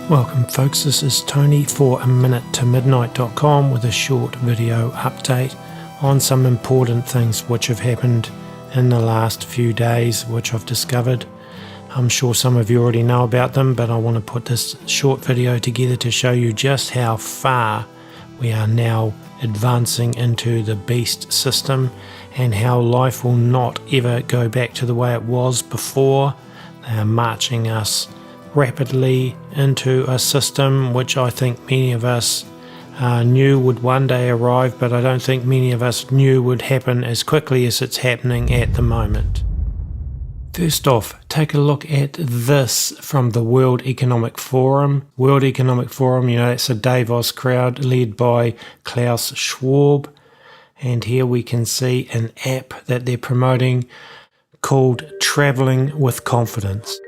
Welcome folks, this is Tony for aminutetomidnite.com with a short video update on some important things which have happened in the last few days which I've discovered. I'm sure some of you already know about them, but I want to put this short video together to show you just how far we are now advancing into the beast system and how life will not ever go back to the way it was before. They are marching us rapidly into a system which I think many of us knew would one day arrive, but I don't think many of us knew would happen as quickly as it's happening at the moment. First off, take a look at this from the World Economic Forum. World Economic Forum, you know, that's a Davos crowd led by Klaus Schwab. And here we can see an app that they're promoting called Traveling with Confidence.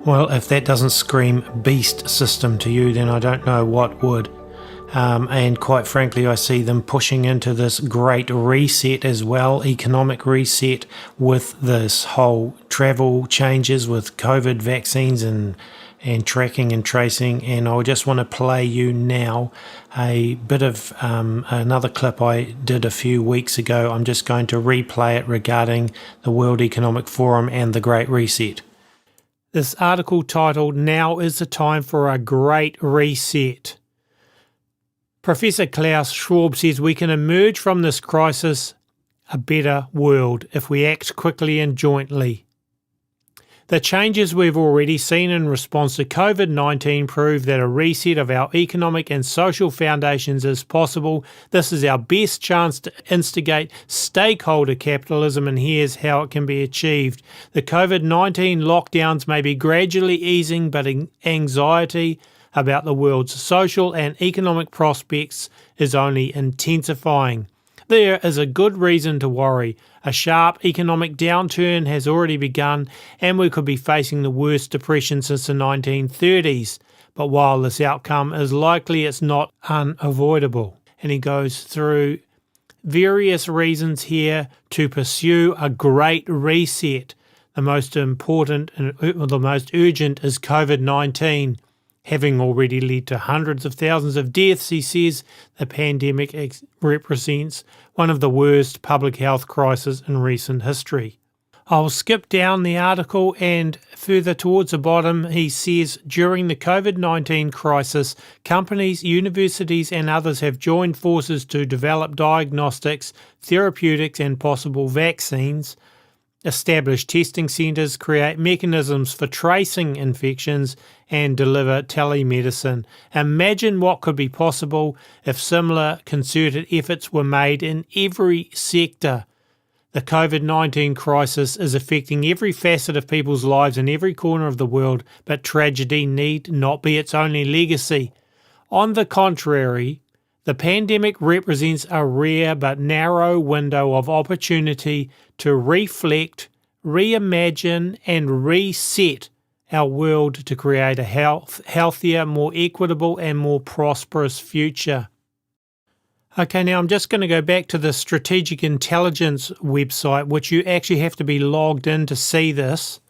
Well, if that doesn't scream beast system to you, then I don't know what would. And quite frankly, I see them pushing into this great reset as well, economic reset with this whole travel changes with COVID vaccines and tracking and tracing. And I just want to play you now a bit of another clip I did a few weeks ago. I'm just going to replay it regarding the World Economic Forum and the Great Reset. This article titled, "Now is the Time for a Great Reset." Professor Klaus Schwab says we can emerge from this crisis a better world if we act quickly and jointly. The changes we've already seen in response to COVID-19 prove that a reset of our economic and social foundations is possible. This is our best chance to instigate stakeholder capitalism, and here's how it can be achieved. The COVID-19 lockdowns may be gradually easing, but anxiety about the world's social and economic prospects is only intensifying. There is a good reason to worry. A sharp economic downturn has already begun, and we could be facing the worst depression since the 1930s. But while this outcome is likely, it's not unavoidable. And he goes through various reasons here to pursue a great reset. The most important and the most urgent is COVID-19. Having already led to hundreds of thousands of deaths, he says, the pandemic represents one of the worst public health crises in recent history. I'll skip down the article, and further towards the bottom he says, during the COVID-19 crisis, companies, universities and others have joined forces to develop diagnostics, therapeutics and possible vaccines, establish testing centres, create mechanisms for tracing infections, and deliver telemedicine. Imagine what could be possible if similar concerted efforts were made in every sector. The COVID-19 crisis is affecting every facet of people's lives in every corner of the world, but tragedy need not be its only legacy. On the contrary, the pandemic represents a rare but narrow window of opportunity to reflect, reimagine and reset our world to create a healthier, more equitable and more prosperous future. Okay, now I'm just going to go back to the Strategic Intelligence website, which you actually have to be logged in to see this.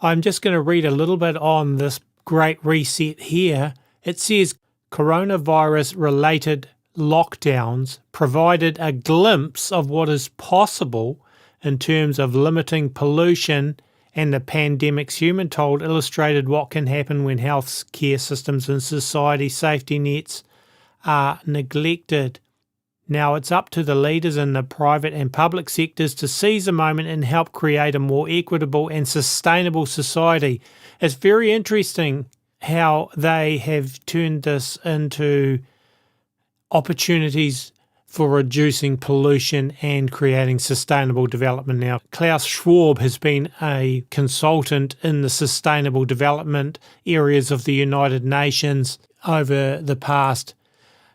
I'm just going to read a little bit on this Great Reset here. It says coronavirus-related lockdowns provided a glimpse of what is possible in terms of limiting pollution, and the pandemic's human toll illustrated what can happen when health care systems and society safety nets are neglected. Now it's up to the leaders in the private and public sectors to seize the moment and help create a more equitable and sustainable society. It's very interesting how they have turned this into opportunities for reducing pollution and creating sustainable development. Now, Klaus Schwab has been a consultant in the sustainable development areas of the United Nations over the past,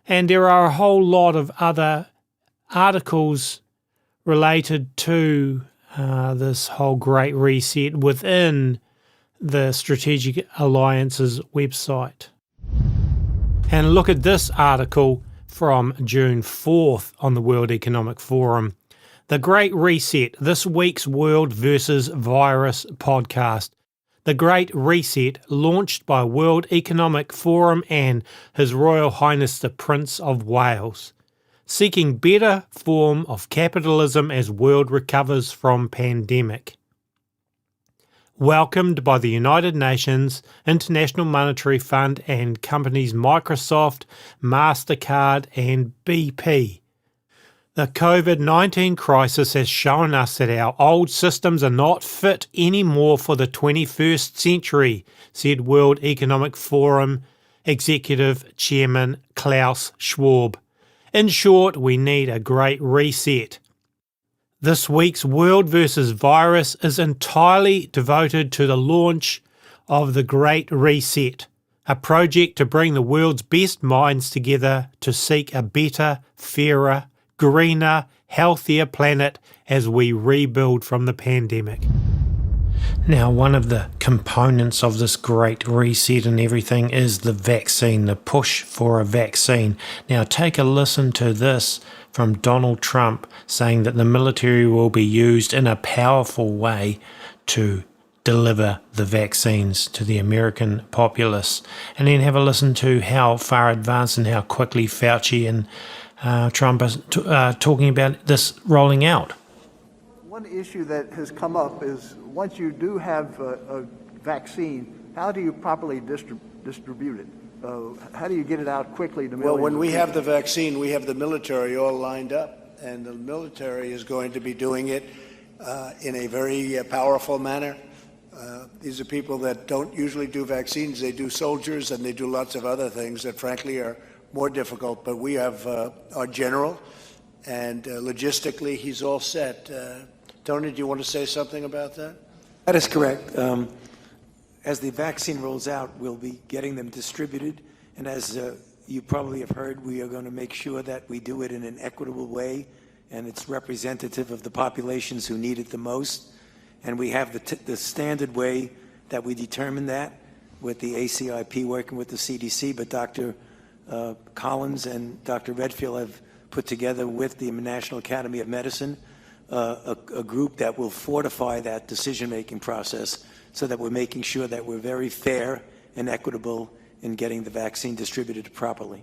and there are a whole lot of other articles related to this whole Great Reset within the Strategic Alliance's website. And look at this article from June 4th on the World Economic Forum. The Great Reset, this week's World versus Virus podcast. The Great Reset, launched by World Economic Forum and His Royal Highness the Prince of Wales, seeking better form of capitalism as world recovers from pandemic. Welcomed by the United Nations, International Monetary Fund and companies Microsoft, MasterCard and BP. The COVID-19 crisis has shown us that our old systems are not fit anymore for the 21st century, said World Economic Forum Executive Chairman Klaus Schwab. In short, we need a great reset. This week's World versus Virus is entirely devoted to the launch of the Great Reset, a project to bring the world's best minds together to seek a better, fairer, greener, healthier planet as we rebuild from the pandemic. Now, one of the components of this Great Reset and everything is the vaccine, the push for a vaccine. Now, take a listen to this from Donald Trump saying that the military will be used in a powerful way to deliver the vaccines to the American populace. And then have a listen to how far advanced and how quickly Fauci and Trump are talking about this rolling out. One issue that has come up is once you do have a vaccine, how do you properly distribute it? How do you get it out quickly to millions? Well, when we have the vaccine, we have the military all lined up, and the military is going to be doing it in a very powerful manner. These are people that don't usually do vaccines. They do soldiers, and they do lots of other things that, frankly, are more difficult. But we have our general, and logistically, he's all set. Tony, do you want to say something about that? That is correct. As the vaccine rolls out, we'll be getting them distributed. And as you probably have heard, we are going to make sure that we do it in an equitable way, and it's representative of the populations who need it the most. And we have the standard way that we determine that with the ACIP working with the CDC, but Dr. Collins and Dr. Redfield have put together with the National Academy of Medicine a group that will fortify that decision-making process so that we're making sure that we're very fair and equitable in getting the vaccine distributed properly.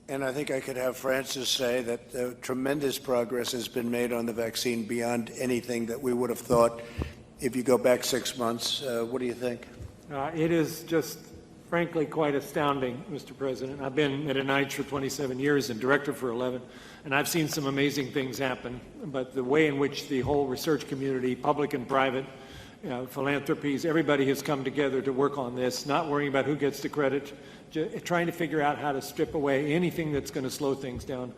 And I think I could have Francis say that tremendous progress has been made on the vaccine beyond anything that we would have thought if you go back 6 months. What do you think? It is just, frankly, quite astounding, Mr. President. I've been at NIH for 27 years and director for 11, and I've seen some amazing things happen. But the way in which the whole research community, public and private, philanthropies, everybody has come together to work on this, not worrying about who gets the credit, trying to figure out how to strip away anything that's going to slow things down.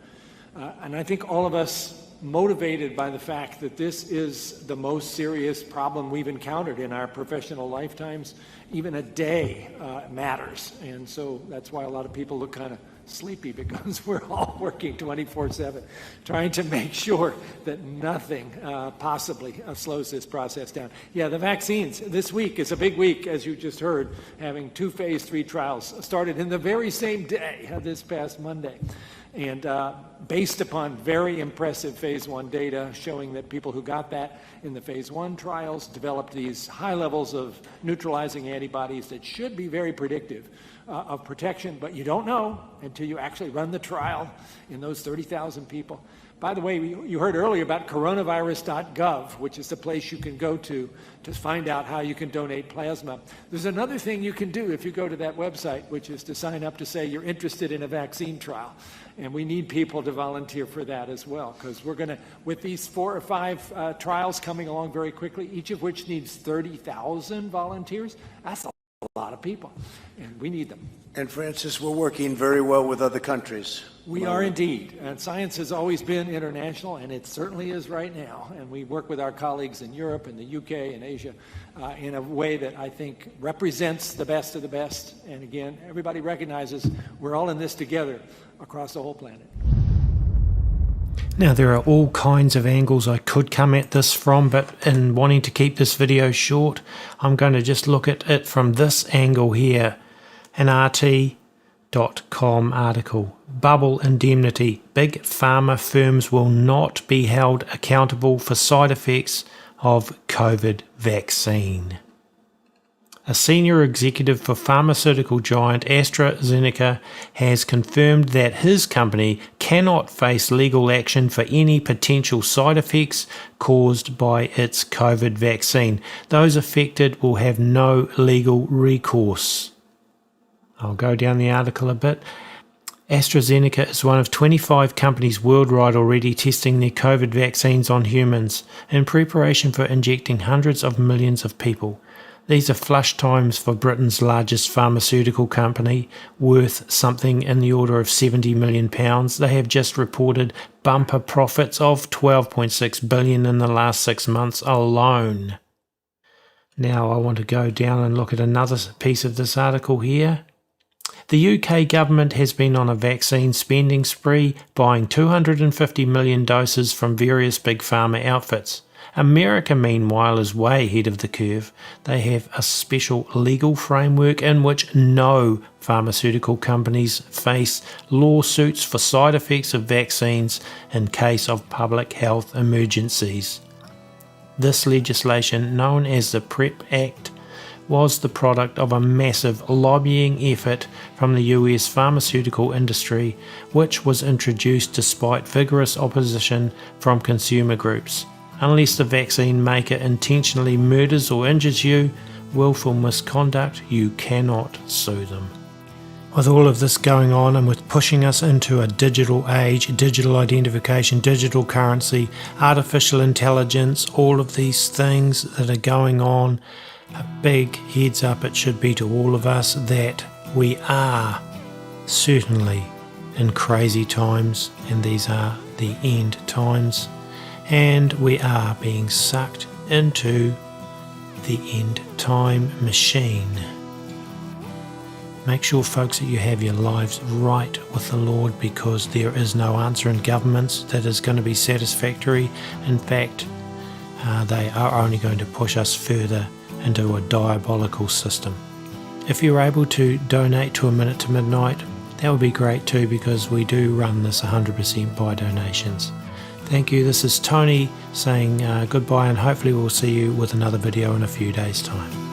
And I think all of us, motivated by the fact that this is the most serious problem we've encountered in our professional lifetimes, even a day matters. And so that's why a lot of people look kind of sleepy because we're all working 24/7, trying to make sure that nothing possibly slows this process down. Yeah, the vaccines. This week is a big week, as you just heard, having 2 phase 3 trials started in the very same day, this past Monday. And based upon very impressive phase 1 data showing that people who got that in the phase 1 trials developed these high levels of neutralizing antibodies that should be very predictive of protection, but you don't know until you actually run the trial in those 30,000 people. By the way, you heard earlier about coronavirus.gov, which is the place you can go to find out how you can donate plasma. There's another thing you can do if you go to that website, which is to sign up to say you're interested in a vaccine trial. And we need people to volunteer for that as well, because we're going to, with these 4 or 5 trials coming along very quickly, each of which needs 30,000 volunteers, that's a lot of people, and we need them. And Francis, we're working very well with other countries. We are indeed. And science has always been international, and it certainly is right now. And we work with our colleagues in Europe and the UK and Asia in a way that I think represents the best of the best. And again, everybody recognizes we're all in this together across the whole planet. Now, there are all kinds of angles I could come at this from, but in wanting to keep this video short, I'm going to just look at it from this angle here. An RT.com article. Bubble indemnity. Big pharma firms will not be held accountable for side effects of COVID vaccine. A senior executive for pharmaceutical giant AstraZeneca has confirmed that his company cannot face legal action for any potential side effects caused by its COVID vaccine. Those affected will have no legal recourse. I'll go down the article a bit. AstraZeneca is one of 25 companies worldwide already testing their COVID vaccines on humans in preparation for injecting hundreds of millions of people. These are flush times for Britain's largest pharmaceutical company, worth something in the order of £70 million. They have just reported bumper profits of $12.6 billion in the last 6 months alone. Now I want to go down and look at another piece of this article here. The UK government has been on a vaccine spending spree, buying 250 million doses from various big pharma outfits. America, meanwhile, is way ahead of the curve. They have a special legal framework in which no pharmaceutical companies face lawsuits for side effects of vaccines in case of public health emergencies. This legislation, known as the PrEP Act, was the product of a massive lobbying effort from the US pharmaceutical industry, which was introduced despite vigorous opposition from consumer groups. Unless the vaccine maker intentionally murders or injures you, willful misconduct, you cannot sue them. With all of this going on and with pushing us into a digital age, digital identification, digital currency, artificial intelligence, all of these things that are going on, a big heads up it should be to all of us that we are certainly in crazy times, and these are the end times. And we are being sucked into the end time machine. Make sure, folks, that you have your lives right with the Lord, because there is no answer in governments that is going to be satisfactory. In fact, they are only going to push us further into a diabolical system. If you're able to donate to A Minute to Midnight, that would be great too, because we do run this 100% by donations. Thank you. This is Tony saying goodbye, and hopefully we'll see you with another video in a few days' time.